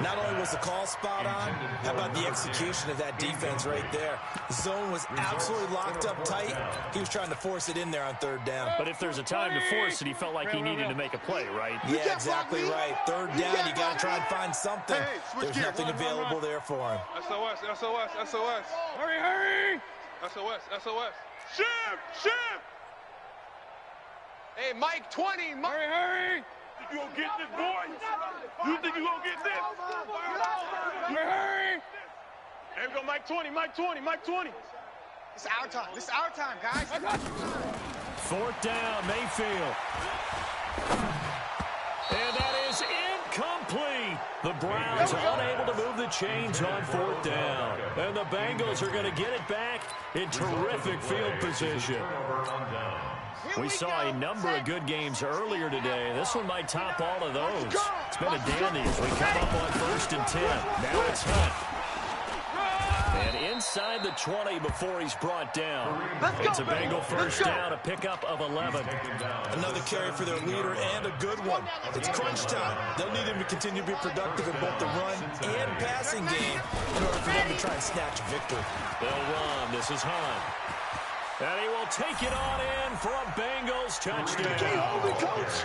[SPEAKER 2] Not only was the call spot on, how about the execution of that defense right there? The zone was absolutely locked up tight. He was trying to force it in there on 3rd down.
[SPEAKER 1] But if there's a time to force it, he felt like he needed to make a play, right?
[SPEAKER 2] Yeah, exactly right. 3rd down, you got to try and find something. There's nothing available there for him.
[SPEAKER 6] SOS.
[SPEAKER 7] Hurry.
[SPEAKER 6] SOS. Shift.
[SPEAKER 7] Hey, Mike 20. Hurry.
[SPEAKER 6] You gonna get this, boy? You think you gonna get this?
[SPEAKER 7] Hurry.
[SPEAKER 6] Here we go, Mike 20.
[SPEAKER 3] It's our time, guys.
[SPEAKER 1] 4th down, Mayfield. And that is incomplete. The Browns unable to move the chains on 4th down. And the Bengals are going to get it back in terrific field position. We saw a number of good games earlier today. This one might top all of those. It's been a dandy as we come up on 1st and 10. Now it's Hunt. And inside inside the 20 before he's brought down.
[SPEAKER 3] Let's
[SPEAKER 1] It's
[SPEAKER 3] go,
[SPEAKER 1] a Bengal
[SPEAKER 3] baby.
[SPEAKER 1] first
[SPEAKER 3] Let's go.
[SPEAKER 1] down, a pickup of 11.
[SPEAKER 2] Another carry for their leader and a good one. It's crunch time. They'll need him to continue to be productive in both the run and passing game in order for them to try and snatch a victory.
[SPEAKER 1] They'll run. This is Hunt. And he will take it on in for a Bengals touchdown.
[SPEAKER 3] Keep holding, coach.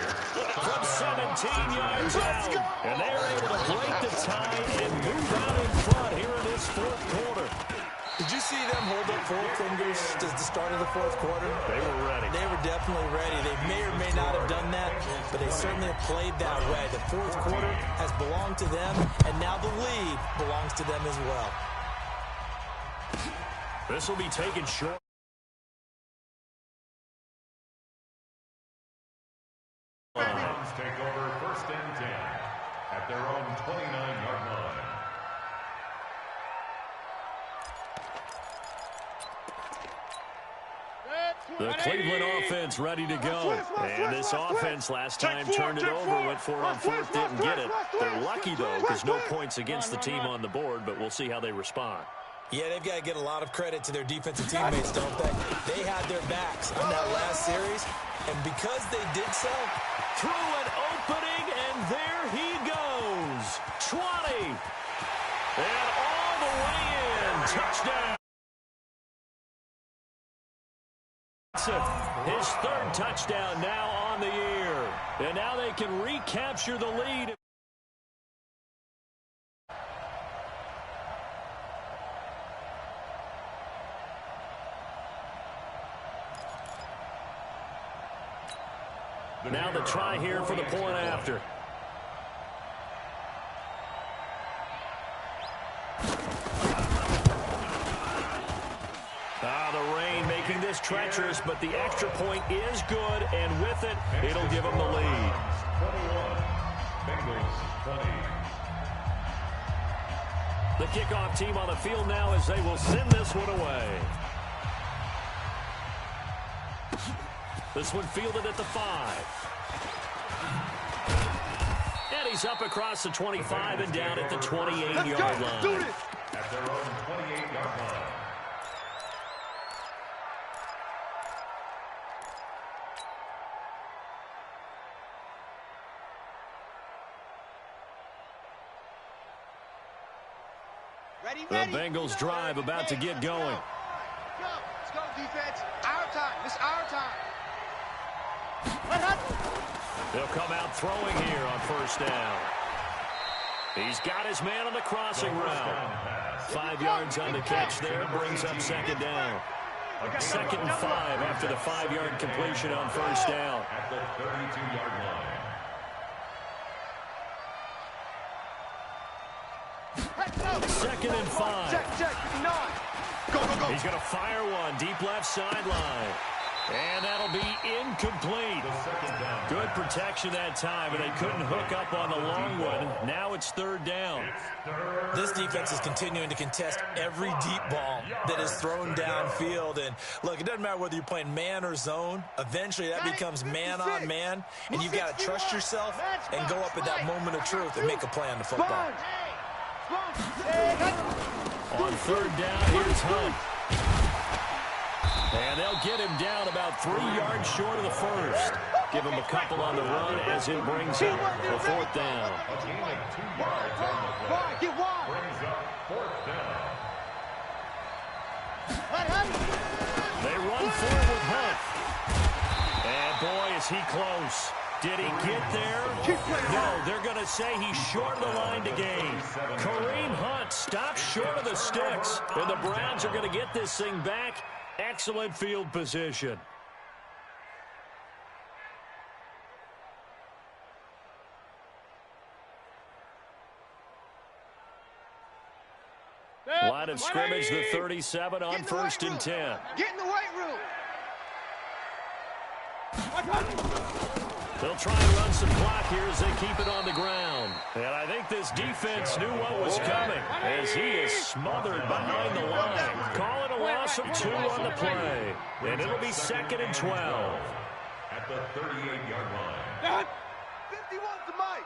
[SPEAKER 1] From 17 yards out. And they're able to break the tie and move out in front here in this fourth quarter.
[SPEAKER 2] Did you see them hold up four fingers at the start of the fourth quarter?
[SPEAKER 1] They were ready.
[SPEAKER 2] They were definitely ready. They may or may not have done that, but they certainly have played that way. The fourth quarter has belonged to them, and now the lead belongs to them as well.
[SPEAKER 1] This will be taken short.
[SPEAKER 5] Browns take over first and 10 at their own 29-yard line.
[SPEAKER 1] The Cleveland offense ready to go. And this offense last time turned it over, went for it on fourth, didn't get it. They're lucky, though, because no points against the team on the board, but we'll see how they respond.
[SPEAKER 2] Yeah, they've got to get a lot of credit to their defensive teammates, don't they? They had their backs on that last series, and because they did so,
[SPEAKER 1] Through an opening, and there he goes. 20. And all the way in. Touchdown. His third touchdown now on the year. And now they can recapture the lead. Now the try here for the point after. The rain making this treacherous, but the extra point is good, and with it, it'll give them the lead.
[SPEAKER 5] 21, Bengals 20.
[SPEAKER 1] The kickoff team on the field now as they will send this one away. This one fielded at the 5. And he's up across the 25 and down at the 28-yard line.
[SPEAKER 3] Do this.
[SPEAKER 5] At their own 28-yard line.
[SPEAKER 3] Ready,
[SPEAKER 1] The Bengals drive about to get going.
[SPEAKER 3] Let's go, defense. Our time. It's our time.
[SPEAKER 1] They'll come out throwing here on first down. He's got his man on the crossing route. 5 yards on the catch there, brings up second down. 2nd and 5 after the 5-yard completion on first down.
[SPEAKER 5] At the 32-yard line.
[SPEAKER 1] Second and 5.
[SPEAKER 3] Check. 9. Go.
[SPEAKER 1] He's going to fire one deep left sideline. And that'll be incomplete. Good protection that time, but they couldn't hook up on the long one. Now it's third down.
[SPEAKER 2] this defense is continuing to contest every deep ball that is thrown downfield. And, look, it doesn't matter whether you're playing man or zone. Eventually, that becomes man on man, and you've got to trust yourself and go up at that moment of truth and make a play on the football.
[SPEAKER 1] On third down, here's Hunt. And they'll get him down about 3 yards short of the first. Give him a couple on the run as it brings up the fourth down.
[SPEAKER 5] A gain of 2 yards on the play.
[SPEAKER 3] Get wide.
[SPEAKER 5] Brings up fourth down.
[SPEAKER 1] They run forward with Hunt. And boy, is he close. Did he get there? No, they're going to say he's short of the line to gain. Kareem Hunt stops short of the sticks. And the Browns are going to get this thing back. Excellent field position. Line of scrimmage, the 37 on first and 10.
[SPEAKER 3] Get in the weight room.
[SPEAKER 1] They'll try and run some clock here as they keep it on the ground. And I think this defense knew what was coming as he is smothered behind the line. Call it a loss of 2 on the play. And it'll be 2nd and 12.
[SPEAKER 5] At the 38-yard line.
[SPEAKER 3] 51's the mic.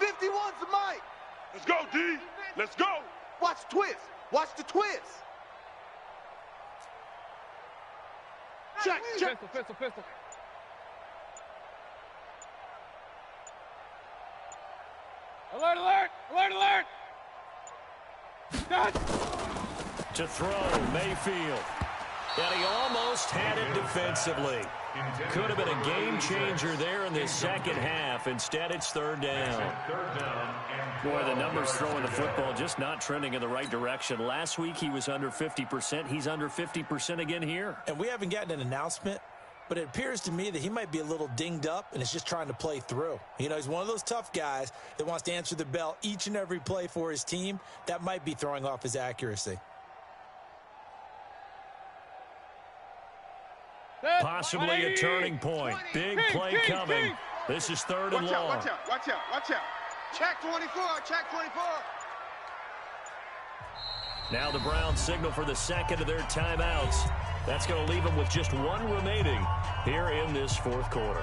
[SPEAKER 3] 51's the mic.
[SPEAKER 6] Let's go, D. Let's go.
[SPEAKER 3] Watch twist. Watch the twist. Check, check.
[SPEAKER 7] Pistol. Alert! Done.
[SPEAKER 1] To throw, Mayfield. And he almost had it defensively. Could have been a game changer there in this second half. Instead, it's third down. Boy, the numbers throwing the football just not trending in the right direction. Last week, he was under 50%. He's under 50% again here.
[SPEAKER 2] And we haven't gotten an announcement, but it appears to me that he might be a little dinged up and is just trying to play through. You know, he's one of those tough guys that wants to answer the bell each and every play for his team. That might be throwing off his accuracy.
[SPEAKER 1] Possibly a turning point. Big play coming. This is third and long.
[SPEAKER 3] Watch out. Check 24.
[SPEAKER 1] Now the Browns signal for the second of their timeouts. That's going to leave them with just one remaining here in this fourth quarter.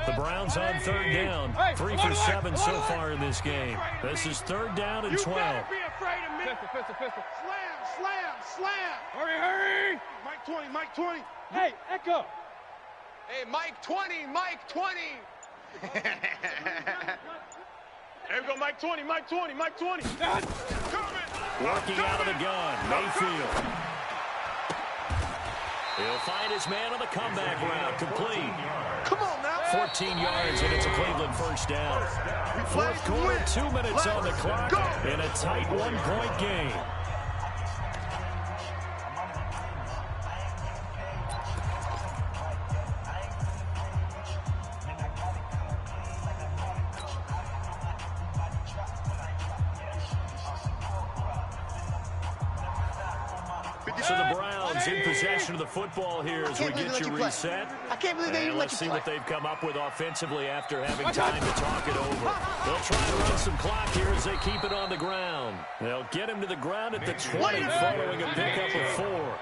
[SPEAKER 1] The Browns on third down. 3 for 7 so far in this game. This is third down and 12.
[SPEAKER 7] You better be afraid of me. Pistol. Slam. Hurry.
[SPEAKER 3] Mike 20.
[SPEAKER 7] Hey, Echo.
[SPEAKER 4] Hey, Mike 20.
[SPEAKER 3] There we go, Mike 20.
[SPEAKER 7] Done.
[SPEAKER 1] Working out of the gun, Mayfield. He'll find his man on the comeback route, complete.
[SPEAKER 6] Come on now.
[SPEAKER 1] 14 yards, and it's a Cleveland first down. Fourth quarter, 2 minutes on the clock, in a tight one-point game. So the Browns in possession of the football here as we get you reset.
[SPEAKER 3] I can't believe they
[SPEAKER 1] And
[SPEAKER 3] didn't let
[SPEAKER 1] let's
[SPEAKER 3] you
[SPEAKER 1] see
[SPEAKER 3] play.
[SPEAKER 1] what they've come up with offensively after having time to talk it over. They'll try to run some clock here as they keep it on the ground. They'll get him to the ground at the 20 following a pickup of 4.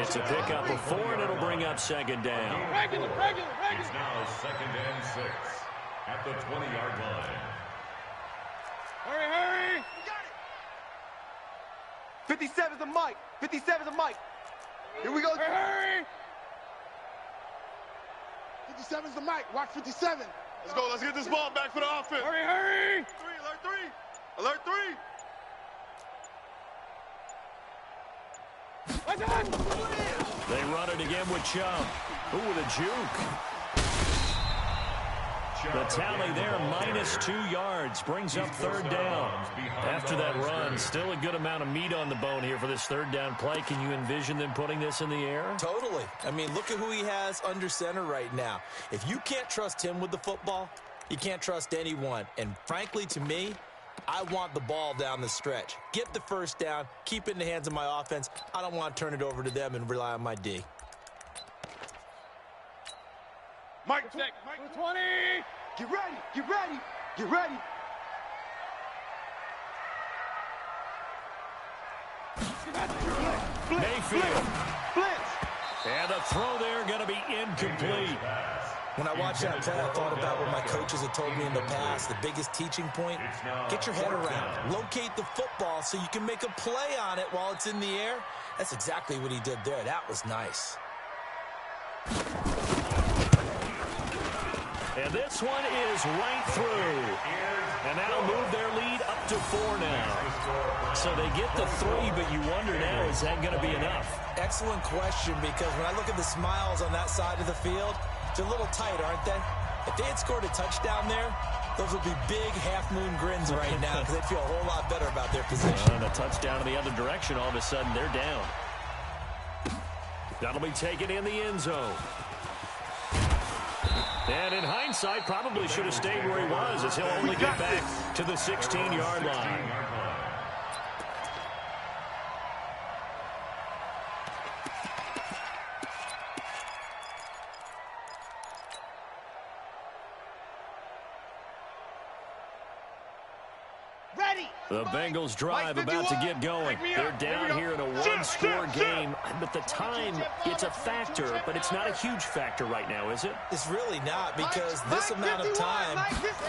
[SPEAKER 1] It's a pickup of 4, and it'll bring up second down.
[SPEAKER 7] Regular.
[SPEAKER 5] It's now second and 6 at the 20-yard line.
[SPEAKER 7] Hurry.
[SPEAKER 4] 57's the Mike.
[SPEAKER 3] Here we go.
[SPEAKER 7] Hurry.
[SPEAKER 3] 57's the Mike. Watch 57.
[SPEAKER 6] Let's go. Let's get this ball back for the offense.
[SPEAKER 7] Hurry.
[SPEAKER 6] Alert 3.
[SPEAKER 7] What's that?
[SPEAKER 1] They run it again with Chubb. Ooh, with a juke. The tally there, minus 2 yards, brings up third down. After that run, still a good amount of meat on the bone here for this third down play. Can you envision them putting this in the air?
[SPEAKER 2] Totally. I mean, look at who he has under center right now. If you can't trust him with the football, you can't trust anyone. And frankly, to me, I want the ball down the stretch. Get the first down, keep it in the hands of my offense. I don't want to turn it over to them and rely on my D.
[SPEAKER 3] Mike
[SPEAKER 7] 20.
[SPEAKER 3] Get ready.
[SPEAKER 1] Mayfield. And the throw there going to be incomplete.
[SPEAKER 2] When I watched that play, I thought about what my coaches had told me in the past. The biggest teaching point, get your head around. Locate the football so you can make a play on it while it's in the air. That's exactly what he did there. That was nice.
[SPEAKER 1] And this one is right through. And that'll move their lead up to 4 now. So they get the 3, but you wonder now, is that going to be enough?
[SPEAKER 2] Excellent question, because when I look at the smiles on that side of the field, they're a little tight, aren't they? If they had scored a touchdown there, those would be big half-moon grins right now because they'd feel a whole lot better about their position.
[SPEAKER 1] And a touchdown in the other direction, all of a sudden they're down. That'll be taken in the end zone. And in hindsight, probably should have stayed where he was, as he'll only get back to the 16-yard line. The Bengals drive about to get going. They're down here in a one-score game, but the time, it's a factor, but it's not a huge factor right now, is it?
[SPEAKER 2] It's really not, because this amount of time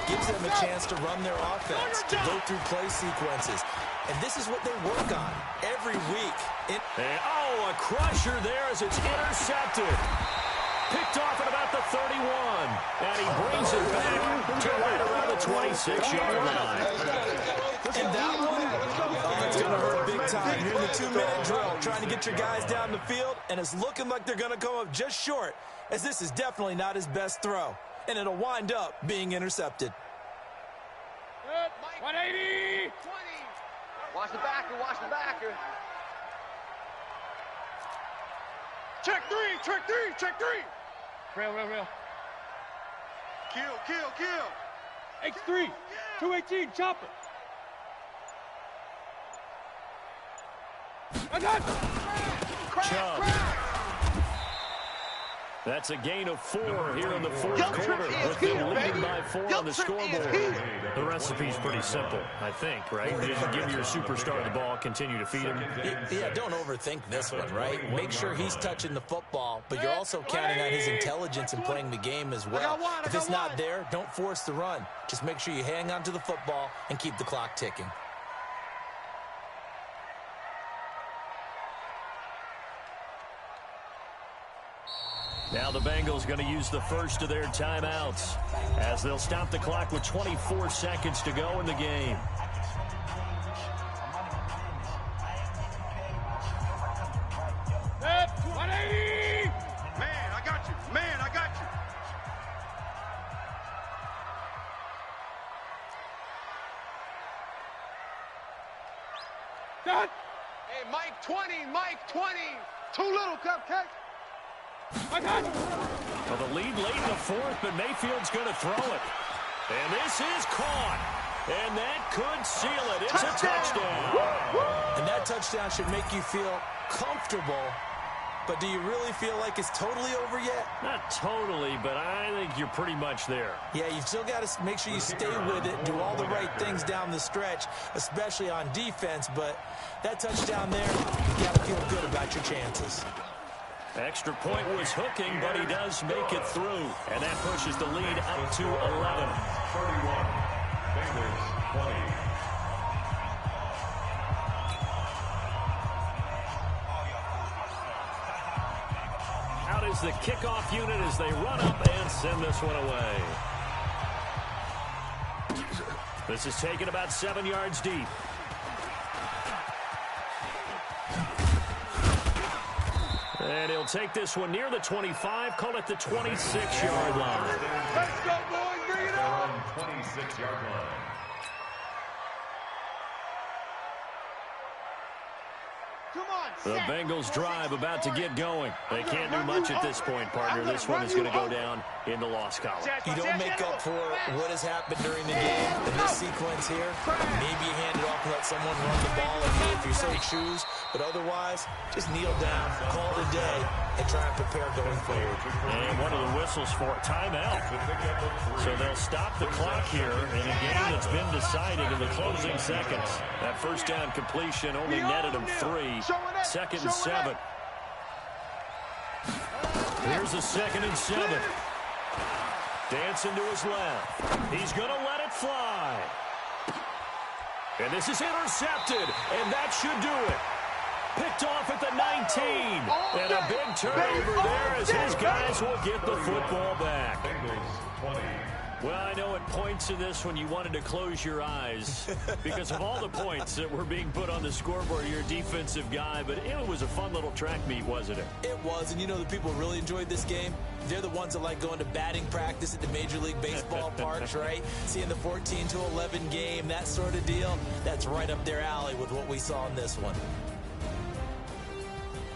[SPEAKER 2] gives them a chance to run their offense, to go through play sequences. And this is what they work on every week.
[SPEAKER 1] A crusher there as it's intercepted. Picked off at about the 31. And he brings it back to right around the 26-yard line.
[SPEAKER 2] And that one, it's going to hurt big time. You're in the 2-minute drill, trying to get your guys down the field, and it's looking like they're going to come up just short, as this is definitely not his best throw. And it'll wind up being intercepted.
[SPEAKER 7] 180! 20!
[SPEAKER 4] Watch the backer, watch the backer.
[SPEAKER 3] Check three, check three, check three.
[SPEAKER 7] Real.
[SPEAKER 3] Kill.
[SPEAKER 7] X3, 218, chopper. I got
[SPEAKER 1] Chubb. That's a gain of 4 here in the fourth quarter, with them leading by 4 on the scoreboard. The recipe's pretty simple, I think, right? Just give your superstar the ball, continue to feed him.
[SPEAKER 2] Yeah, don't overthink this one, right? Make sure he's touching the football, but you're also counting on his intelligence in playing the game as well. If it's not there, don't force the run. Just make sure you hang on to the football and keep the clock ticking.
[SPEAKER 1] Now the Bengals going to use the first of their timeouts, as they'll stop the clock with 24 seconds to go in the game.
[SPEAKER 3] Up, 180! Man, I got you.
[SPEAKER 7] Cut!
[SPEAKER 3] Hey, Mike 20. Too little, Cupcake.
[SPEAKER 7] I got it!
[SPEAKER 1] Well, the lead late in the fourth, but Mayfield's going to throw it. And this is caught. And that could seal it. It's a touchdown.
[SPEAKER 2] And that touchdown should make you feel comfortable. But do you really feel like it's totally over yet?
[SPEAKER 1] Not totally, but I think you're pretty much there.
[SPEAKER 2] Yeah, you've still got to make sure you stay with it, do all the right things down the stretch, especially on defense. But that touchdown there, you got to feel good about your chances.
[SPEAKER 1] Extra point was hooking, but he does make it through. And that pushes the lead up to 11.
[SPEAKER 5] 31. Bengals 20.
[SPEAKER 1] Out is the kickoff unit as they run up and send this one away. This is taken about 7 yards deep. And he'll take this one near the 25, call it the 26-yard line.
[SPEAKER 3] Let's go, boys, bring it on.
[SPEAKER 5] 26-yard line.
[SPEAKER 3] Come on,
[SPEAKER 1] The Bengals drive about to get going. They can't do much at this point, partner. This one is going to go down in the loss column.
[SPEAKER 2] You don't make up for what has happened during the game in this sequence here. Maybe you hand it off and let someone run the ball if you so choose. But otherwise, just kneel down, call it a day, and try and prepare going forward.
[SPEAKER 1] And one of the whistles for a timeout. So they'll stop the clock here in a game that's been decided in the closing seconds. That first down completion only netted them 3. 2nd and 7. Here's a 2nd and 7. Dancing to his left. He's going to let it fly. And this is intercepted, and that should do it. Picked off at the 19. And a big turnover there as his guys will get the football back.
[SPEAKER 5] Bengals 20.
[SPEAKER 1] Well, I know at points in this when you wanted to close your eyes because of all the points that were being put on the scoreboard. You're a defensive guy, but it was a fun little track meet, wasn't it?
[SPEAKER 2] It was, and you know the people who really enjoyed this game? They're the ones that like going to batting practice at the Major League Baseball parks, right? Seeing the 14-11 game, that sort of deal. That's right up their alley with what we saw in this one.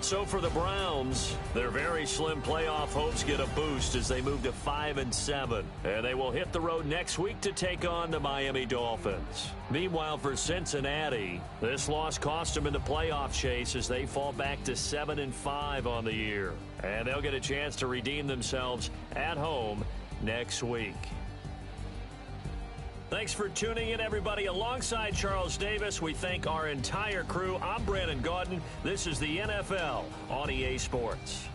[SPEAKER 1] So for the Browns, their very slim playoff hopes get a boost as they move to 5-7. And they will hit the road next week to take on the Miami Dolphins. Meanwhile, for Cincinnati, this loss cost them in the playoff chase as they fall back to 7-5 on the year. And they'll get a chance to redeem themselves at home next week. Thanks for tuning in, everybody. Alongside Charles Davis, we thank our entire crew. I'm Brandon Gaudin. This is the NFL on EA Sports.